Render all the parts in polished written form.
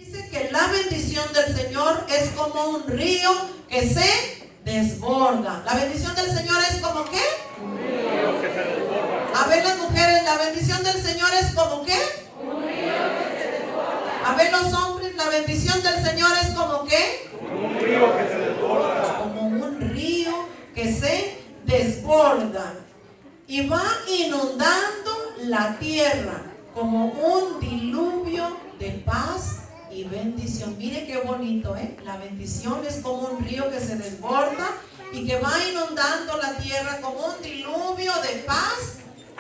Dice que la bendición del Señor es como un río que se desborda. La bendición del Señor es como ¿qué? Un río que se desborda. A ver las mujeres, la bendición del Señor es como ¿qué? Un río que se desborda. A ver los hombres, la bendición del Señor es como ¿qué? Un río que se desborda. Como un río que se desborda y va inundando la tierra como un diluvio de paz y bendición. Mire qué bonito, ¿eh? La bendición es como un río que se desborda y que va inundando la tierra como un diluvio de paz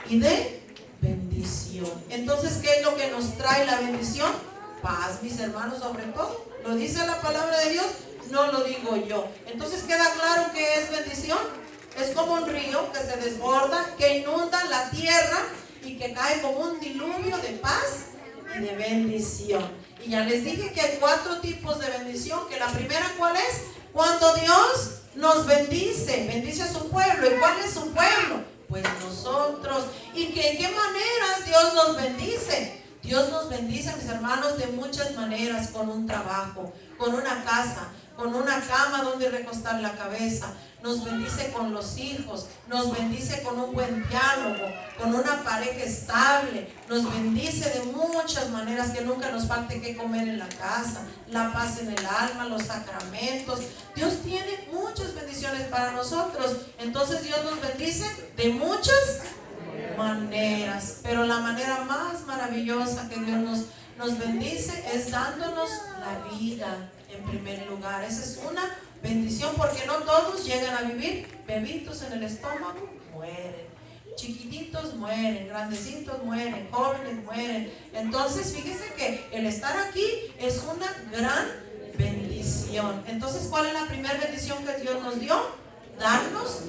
y de bendición. Entonces, ¿qué es lo que nos trae la bendición? Paz, mis hermanos, sobre todo. ¿Lo dice la palabra de Dios? No lo digo yo. Entonces, ¿queda claro que es bendición? Es como un río que se desborda, que inunda la tierra y que cae como un diluvio de paz y de bendición. Y ya les dije que hay 4 tipos de bendición. Que la primera, ¿cuál es? Cuando Dios nos bendice, bendice a su pueblo. ¿Y cuál es su pueblo? Pues nosotros. ¿Y que, qué maneras Dios nos bendice? Dios nos bendice, mis hermanos, de muchas maneras. Con un trabajo, con una casa, con una cama donde recostar la cabeza. Nos bendice con los hijos, nos bendice con un buen diálogo, con una pareja estable. Nos bendice de muchas maneras, que nunca nos falte qué comer en la casa, la paz en el alma, los sacramentos. Dios tiene muchas bendiciones para nosotros. Entonces Dios nos bendice de muchas maneras, pero la manera más maravillosa que Dios nos bendice es dándonos la vida en primer lugar. Esa es una bendición, porque no todos llegan a vivir. Bebitos en el estómago mueren, chiquititos mueren, grandecitos mueren, jóvenes mueren. Entonces fíjese que el estar aquí es una gran bendición. Entonces, ¿cuál es la primera bendición que Dios nos dio? Darnos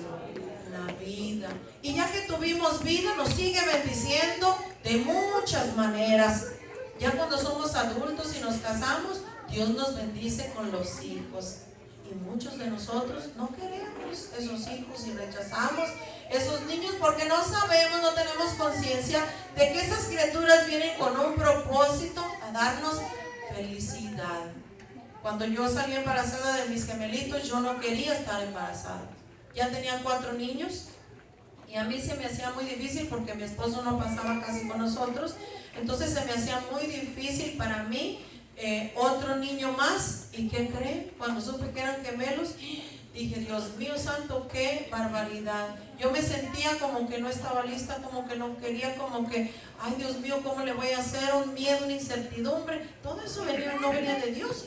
la vida. Y ya que tuvimos vida, nos sigue bendiciendo de muchas maneras. Ya cuando somos adultos y nos casamos, Dios nos bendice con los hijos. Y muchos de nosotros no queremos esos hijos y rechazamos esos niños porque no sabemos, no tenemos conciencia de que esas criaturas vienen con un propósito, a darnos felicidad. Cuando yo salí embarazada de mis gemelitos, yo no quería estar embarazada. Ya tenían 4 niños y a mí se me hacía muy difícil porque mi esposo no pasaba casi con nosotros. Entonces se me hacía muy difícil para mí otro niño más. ¿Y qué creen? Cuando supe que eran gemelos, dije, Dios mío santo, qué barbaridad. Yo me sentía como que no estaba lista, como que no quería, como que, ay Dios mío, ¿cómo le voy a hacer? Un miedo, una incertidumbre. Todo eso no venía de Dios.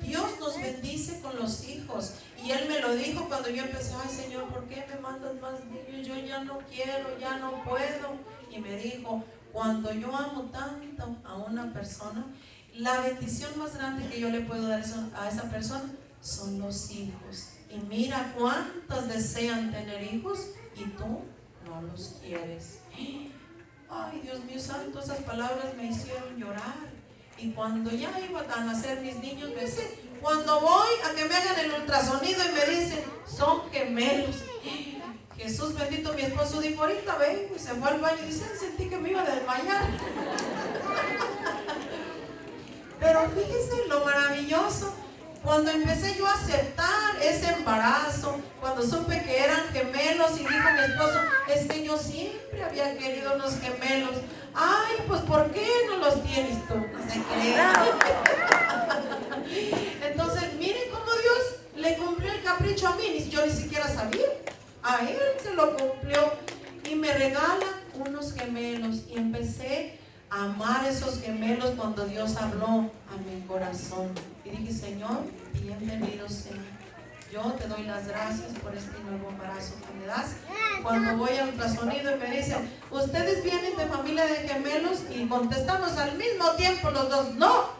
Dios nos bendice con los hijos. Y Él me lo dijo cuando yo empecé, ay Señor, ¿por qué me mandas más niños? Yo ya no quiero, ya no puedo. Y me dijo, cuando yo amo tanto a una persona, la bendición más grande que yo le puedo dar a esa persona son los hijos. Y mira cuántas desean tener hijos y tú no los quieres. Ay, Dios mío santo, esas palabras me hicieron llorar. Y cuando ya iban a nacer mis niños, me dicen, cuando voy a que me hagan el ultrasonido y me dicen, son gemelos. Jesús bendito, mi esposo dijo, ahorita vengo, y se fue al baño y dice, sentí que me iba a desmayar. Pero fíjese lo maravilloso, cuando empecé yo a aceptar ese embarazo, cuando supe que eran gemelos, y dijo mi esposo, es que yo siempre había querido unos gemelos. Ay, pues ¿por qué no los tienes tú? No se crea. Entonces, miren cómo Dios le cumplió el capricho a mí, yo ni siquiera sabía. A Él se lo cumplió y me regala unos gemelos, y empecé a amar esos gemelos cuando Dios habló a mi corazón. Y dije, Señor, bienvenido Señor. Yo te doy las gracias por este nuevo embarazo que me das. Cuando voy al ultrasonido y me dicen, ¿ustedes vienen de familia de gemelos? Y contestamos al mismo tiempo los dos, no.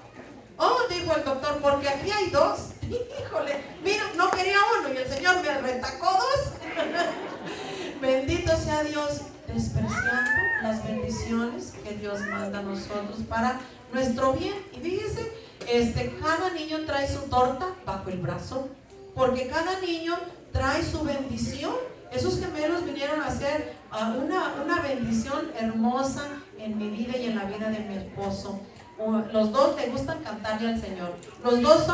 Oh, dijo el doctor, porque aquí hay 2. Híjole, mira, no quería uno y el Señor me retacó 2. Bendito sea Dios, despreciando las bendiciones que Dios manda a nosotros para nuestro bien. Y fíjese, cada niño trae su torta bajo el brazo, porque cada niño trae su bendición. Esos gemelos vinieron a ser una bendición hermosa en mi vida y en la vida de mi esposo. Los dos les gustan cantarle al Señor. Los dos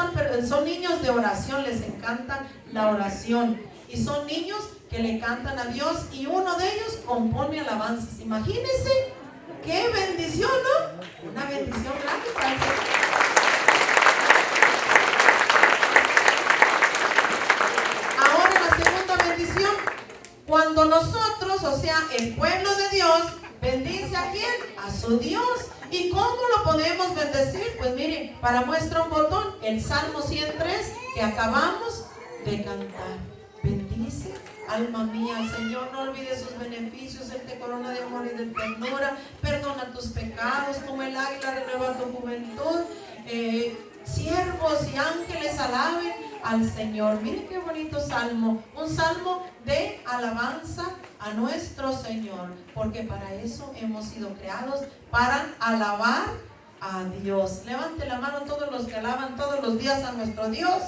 son niños de oración, les encanta la oración. Y son niños que le cantan a Dios y uno de ellos compone alabanzas. Imagínense, qué bendición, ¿no? Una bendición grande para el Señor. Ahora la segunda bendición, cuando nosotros, o sea, el pueblo de Dios, bendice ¿a quién? A su Dios. ¿Y cómo lo podemos bendecir? Pues miren, para muestra un botón, el Salmo 103 que acabamos de cantar. Bendice, alma mía, al Señor, no olvides sus beneficios, Él te corona de amor y de ternura, perdona tus pecados, como el águila renueva tu juventud. Siervos y ángeles alaben al Señor. Miren qué bonito salmo, un salmo de alabanza a nuestro Señor, porque para eso hemos sido creados, para alabar a Dios. Levante la mano todos los que alaban todos los días a nuestro Dios.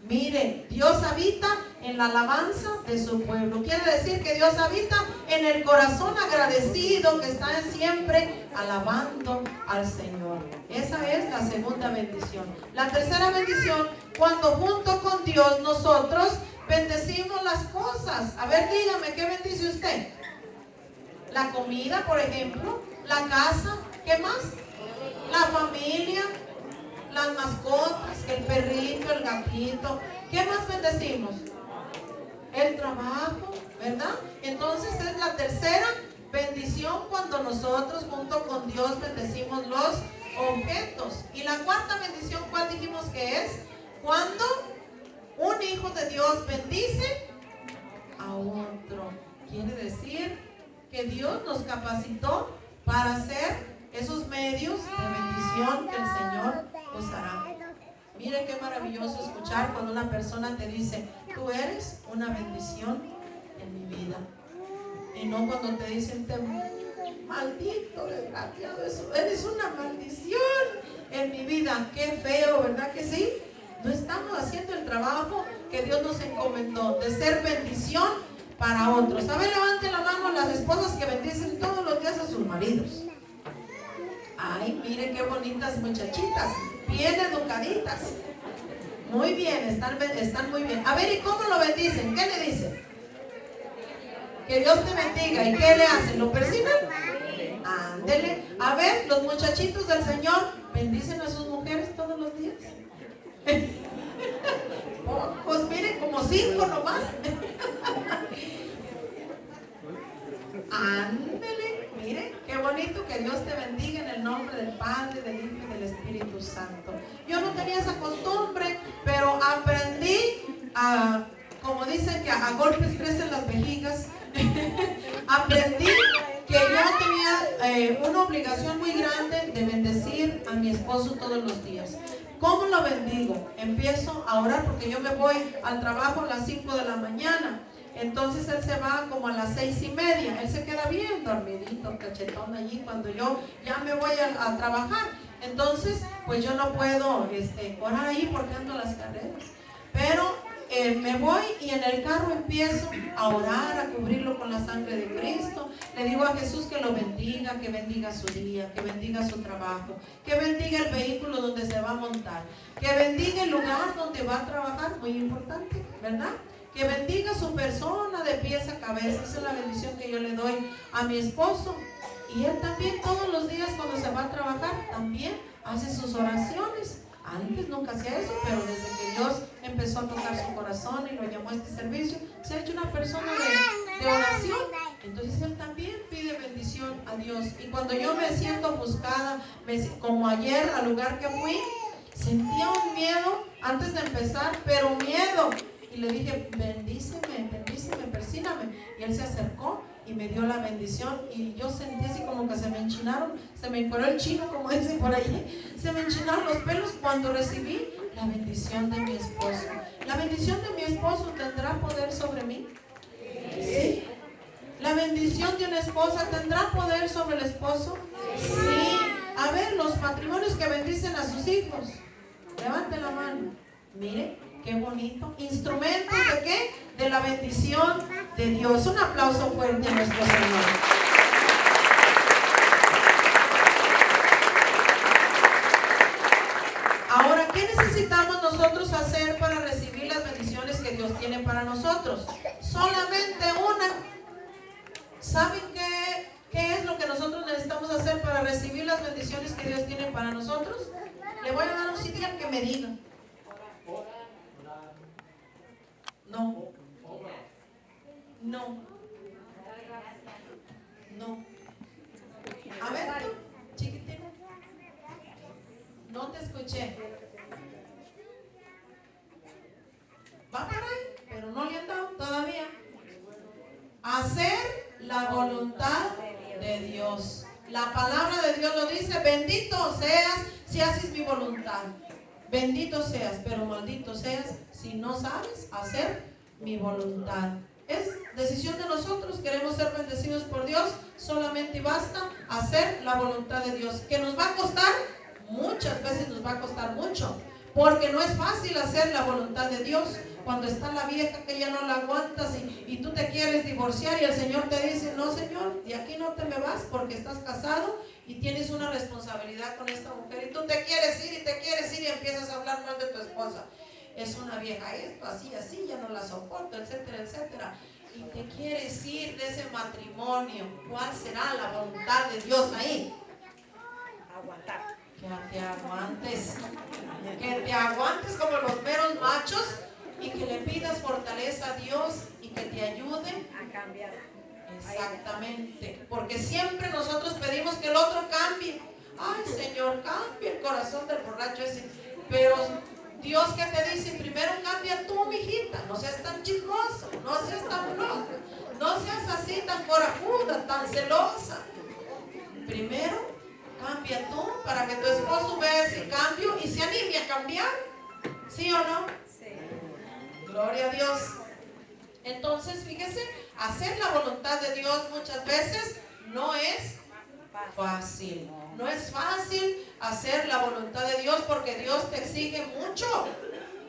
Mire, Dios habita en la alabanza de su pueblo. Quiere decir que Dios habita en el corazón agradecido que está siempre alabando al Señor. Esa es la segunda bendición. La tercera bendición, cuando junto con Dios nosotros bendecimos las cosas. A ver, dígame, ¿qué bendice usted? La comida, por ejemplo, la casa, ¿qué más? La familia, las mascotas, el perrito, el gatito. ¿Qué más bendecimos? El trabajo, ¿verdad? Entonces es la tercera bendición cuando nosotros junto con Dios bendecimos los objetos. Y la cuarta bendición, ¿cuál dijimos que es? Cuando un hijo de Dios bendice a otro. Quiere decir que Dios nos capacitó para hacer esos medios de bendición que el Señor usará. Mire qué maravilloso escuchar cuando una persona te dice, tú eres una bendición en mi vida. Y no cuando te dicen, maldito, desgraciado, eres una maldición en mi vida. Qué feo, ¿verdad que sí? No estamos haciendo el trabajo que Dios nos encomendó de ser bendición para otros. A ver, levante la mano las esposas que bendicen todos los días a sus maridos. Ay, miren qué bonitas muchachitas, bien educaditas. Muy bien, están muy bien. A ver, ¿y cómo lo bendicen? ¿Qué le dicen? Que Dios te bendiga. ¿Y qué le hacen? ¿Lo persiguen? Ándele. A ver, los muchachitos del Señor bendicen a sus mujeres todos los días. Pues miren, como 5 nomás. Ándele, miren, qué bonito, que Dios te bendiga en el nombre del Padre, del Hijo y del Espíritu Santo. Yo no tenía esa costumbre, pero aprendí a, como dicen que a golpes crecen las vejigas, aprendí que yo tenía una obligación muy grande de bendecir a mi esposo todos los días. ¿Cómo lo bendigo? Empiezo a orar porque yo me voy al trabajo a las 5 de la mañana. Entonces él se va como a las 6:30. Él se queda bien dormidito, cachetón allí cuando yo ya me voy a trabajar. Entonces, pues yo no puedo orar ahí porque ando a las carreras. Pero me voy y en el carro empiezo a orar, a cubrirlo con la sangre de Cristo. Le digo a Jesús que lo bendiga, que bendiga su día, que bendiga su trabajo, que bendiga el vehículo donde se va a montar, que bendiga el lugar donde va a trabajar, muy importante, ¿verdad? Que bendiga su persona de pies a cabeza. Esa es la bendición que yo le doy a mi esposo. Y él también todos los días cuando se va a trabajar, también hace sus oraciones. Antes nunca hacía eso, pero desde que Dios empezó a tocar su corazón y lo llamó a este servicio, se ha hecho una persona de oración. Entonces él también pide bendición a Dios. Y cuando yo me siento ofuscada, como ayer al lugar que fui, sentía un miedo antes de empezar, pero miedo. Y le dije, bendíceme, persíname. Y él se acercó y me dio la bendición. Y yo sentí así como que se me enchinaron, se me encueró el chino, como dicen por allí. Se me enchinaron los pelos cuando recibí la bendición de mi esposo. ¿La bendición de mi esposo tendrá poder sobre mí? Sí. ¿La bendición de una esposa tendrá poder sobre el esposo? Sí. A ver, los matrimonios que bendicen a sus hijos, levanten la mano. Mire, qué bonito. ¿Instrumentos de qué? De la bendición de Dios. Un aplauso fuerte a nuestro Señor. nosotros? Solamente una. ¿Saben qué es lo que nosotros necesitamos hacer para recibir las bendiciones que Dios tiene para nosotros? Le voy a dar un CD al que me diga. No. No. No. A ver, tú, chiquitino. No te escuché. Va por ahí, pero no le han dado todavía. Hacer la voluntad de Dios. La palabra de Dios lo dice: bendito seas si haces mi voluntad. Bendito seas, pero maldito seas si no sabes hacer mi voluntad. Es decisión de nosotros. Queremos ser bendecidos por Dios, solamente basta hacer la voluntad de Dios. ¿Que nos va a costar? Muchas veces nos va a costar mucho, porque no es fácil hacer la voluntad de Dios. Cuando está la vieja que ya no la aguantas y tú te quieres divorciar y el Señor te dice: no, Señor, de aquí no te me vas porque estás casado y tienes una responsabilidad con esta mujer, y tú te quieres ir y empiezas a hablar mal de tu esposa. Es una vieja esto, así, ya no la soporto, etcétera, etcétera. Y te quieres ir de ese matrimonio. ¿Cuál será la voluntad de Dios ahí? Aguantar. Que te aguantes como los meros machos, y que le pidas fortaleza a Dios y que te ayude A cambiar. exactamente, porque siempre nosotros pedimos que el otro cambie. Ay, Señor, cambia el corazón del borracho ese. Pero Dios, ¿qué te dice? Primero cambia tú, mijita. No seas tan chismoso, no seas tan flojo, no seas así tan corajuda, tan celosa. Primero cambia tú para que tu esposo vea ese cambio y se anime a cambiar. ¿Sí o no? Sí. Gloria a Dios. Entonces, fíjese, hacer la voluntad de Dios muchas veces no es fácil. No es fácil hacer la voluntad de Dios, porque Dios te exige mucho.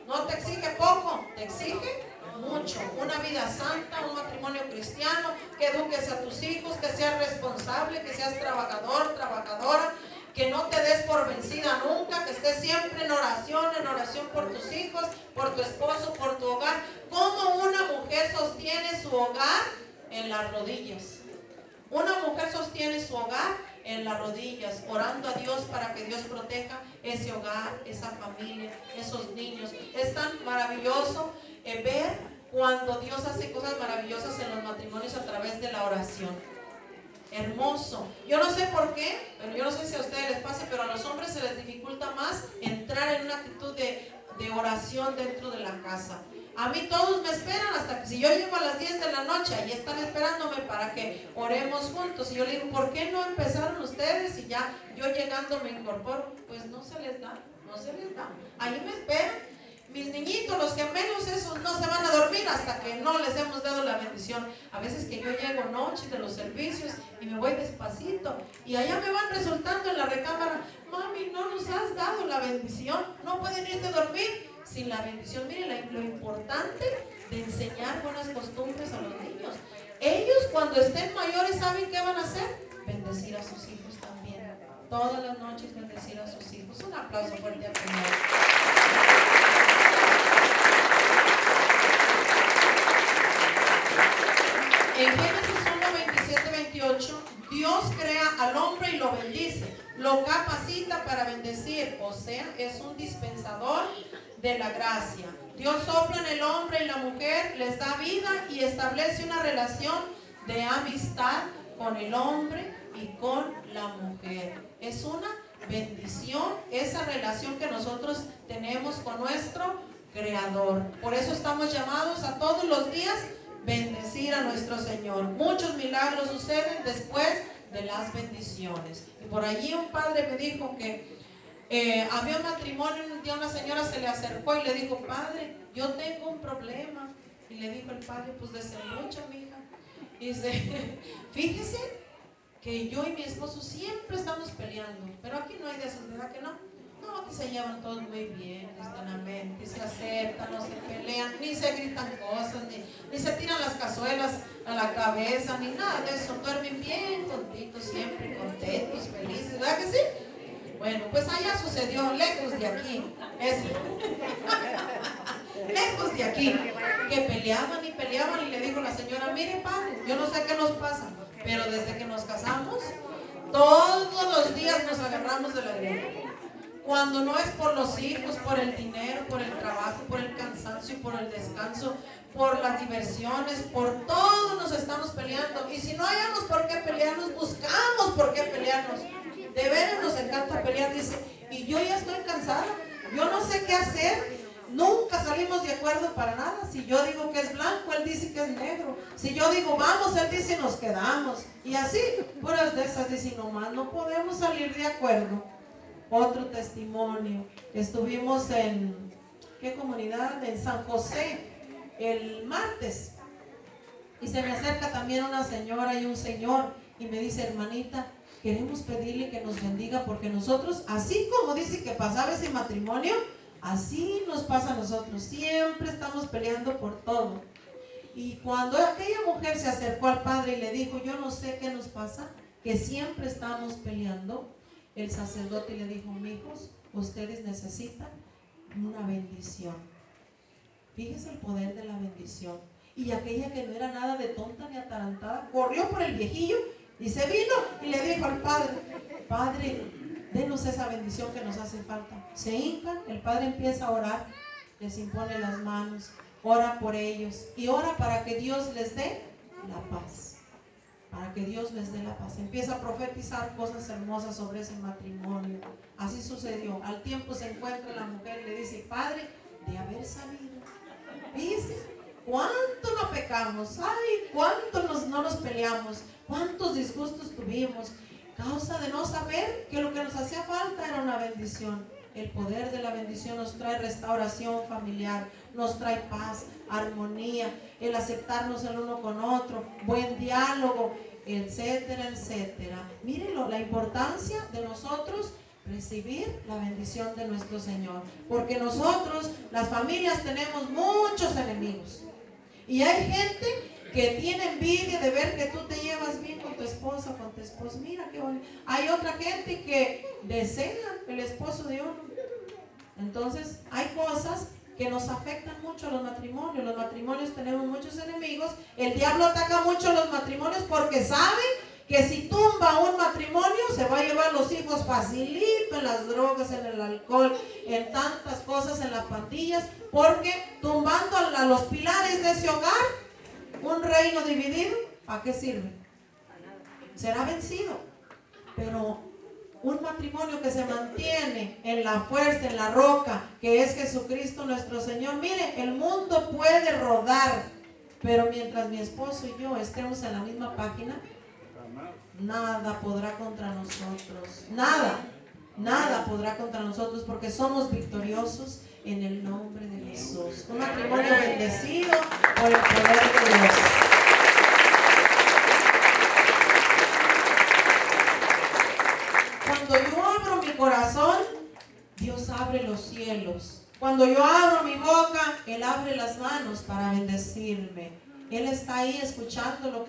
No te exige poco, te exige mucho. Una vida santa, un matrimonio cristiano, que eduques a tus hijos, que seas responsable, que seas trabajador, trabajadora, que no te des por vencida nunca, que estés siempre en oración por tus hijos, por tu esposo, por tu hogar. ¿Cómo una mujer sostiene su hogar? En las rodillas. Una mujer sostiene su hogar en las rodillas, orando a Dios para que Dios proteja ese hogar, esa familia, esos niños. Es tan maravilloso ver cuando Dios hace cosas maravillosas en los matrimonios a través de la oración. Hermoso. Yo no sé por qué, pero yo no sé si a ustedes les pasa, pero a los hombres se les dificulta más entrar en una actitud de oración dentro de la casa. A mí todos me esperan hasta que si yo llego a las 10 de la noche, ahí están esperándome para que oremos juntos. Y yo le digo: ¿por qué no empezaron ustedes? Y ya yo llegando me incorporo. Pues no se les da. Ahí me esperan. Mis niñitos, los gemelos, esos no se van a dormir hasta que no les hemos dado la bendición. A veces que yo llego noche de los servicios y me voy despacito, y allá me van resultando en la recámara: mami, no nos has dado la bendición. No pueden irte a dormir sin la bendición. Miren lo importante de enseñar buenas costumbres a los niños. Ellos, cuando estén mayores, ¿saben qué van a hacer? Bendecir a sus hijos también. Todas las noches bendecir a sus hijos. Un aplauso fuerte al Señor. En Génesis 1, 27, 28, Dios crea al hombre y lo bendice, lo capacita para bendecir, o sea, es un dispensador de la gracia. Dios sopla en el hombre y la mujer, les da vida y establece una relación de amistad con el hombre y con la mujer. Es una bendición esa relación que nosotros tenemos con nuestro Creador. Por eso estamos llamados a todos los días bendecir a nuestro Señor. Muchos milagros suceden después de las bendiciones. Y por allí un padre me dijo que había un matrimonio, un día una señora se le acercó y le dijo: padre, yo tengo un problema. Y le dijo el padre: pues desde mucho, mija. Y dice: fíjese que yo y mi esposo siempre estamos peleando, pero aquí no hay de eso, ¿verdad que no? No, que se llevan todos muy bien, cristianamente, se aceptan, no se pelean, ni se gritan cosas, ni se tiran las cazuelas a la cabeza, ni nada de eso. Duermen bien contentos, siempre contentos, felices, ¿verdad que sí? Bueno, pues allá sucedió, lejos de aquí. lejos de aquí, que peleaban y le dijo la señora, mire padre, yo no sé qué nos pasa, pero desde que nos casamos, todos los días nos agarramos de la greña. Cuando no es por los hijos, por el dinero, por el trabajo, por el cansancio y por el descanso, por las diversiones, por todo nos estamos peleando. Y si no hayamos por qué pelearnos, buscamos por qué pelearnos. De veras nos encanta pelear, dice, y yo ya estoy cansada, yo no sé qué hacer, nunca salimos de acuerdo para nada. Si yo digo que es blanco, él dice que es negro. Si yo digo vamos, él dice nos quedamos. Y así, puras de esas, dice, nomás no podemos salir de acuerdo. Otro testimonio, estuvimos en, ¿qué comunidad? En San José, el martes, y se me acerca también una señora y un señor, y me dice, hermanita, queremos pedirle que nos bendiga, porque nosotros, así como dice que pasaba ese matrimonio, así nos pasa a nosotros, siempre estamos peleando por todo. Y cuando aquella mujer se acercó al padre y le dijo, yo no sé qué nos pasa, que siempre estamos peleando, el sacerdote le dijo, mijos, ustedes necesitan una bendición. Fíjese el poder de la bendición. Y aquella que no era nada de tonta ni atarantada, corrió por el viejillo y se vino y le dijo al padre, padre, denos esa bendición que nos hace falta. Se hincan, el padre empieza a orar, les impone las manos, ora por ellos y ora para que Dios les dé la paz. Para que Dios les dé la paz. Empieza a profetizar cosas hermosas sobre ese matrimonio. Así sucedió. Al tiempo se encuentra la mujer y le dice, padre, de haber sabido, dice, ¿cuánto no pecamos? Ay, ¿cuánto no nos peleamos? ¿Cuántos disgustos tuvimos? Causa de no saber que lo que nos hacía falta era una bendición. El poder de la bendición nos trae restauración familiar, nos trae paz, armonía, el aceptarnos el uno con otro, buen diálogo, etcétera, etcétera. Mírenlo, la importancia de nosotros recibir la bendición de nuestro Señor, porque nosotros, las familias, tenemos muchos enemigos y hay gente que tiene envidia de ver que tú te llevas bien con tu esposa o con tu esposo. Mira qué bonito. Hay otra gente que desea el esposo de uno. Entonces hay cosas que nos afectan mucho a los matrimonios. Los matrimonios tenemos muchos enemigos. El diablo ataca mucho a los matrimonios porque sabe que si tumba un matrimonio se va a llevar los hijos facilito en las drogas, en el alcohol, en tantas cosas, en las pandillas, porque tumbando a los pilares de ese hogar, un reino dividido, ¿a qué sirve? Será vencido. Pero un matrimonio que se mantiene en la fuerza, en la roca, que es Jesucristo nuestro Señor. Mire, el mundo puede rodar, pero mientras mi esposo y yo estemos en la misma página, nada podrá contra nosotros. Nada podrá contra nosotros, porque somos victoriosos en el nombre de Jesús. Un matrimonio bendecido por el poder de Dios. Cuando yo abro mi corazón, Dios abre los cielos. Cuando yo abro mi boca, Él abre las manos para bendecirme. Él está ahí escuchando lo que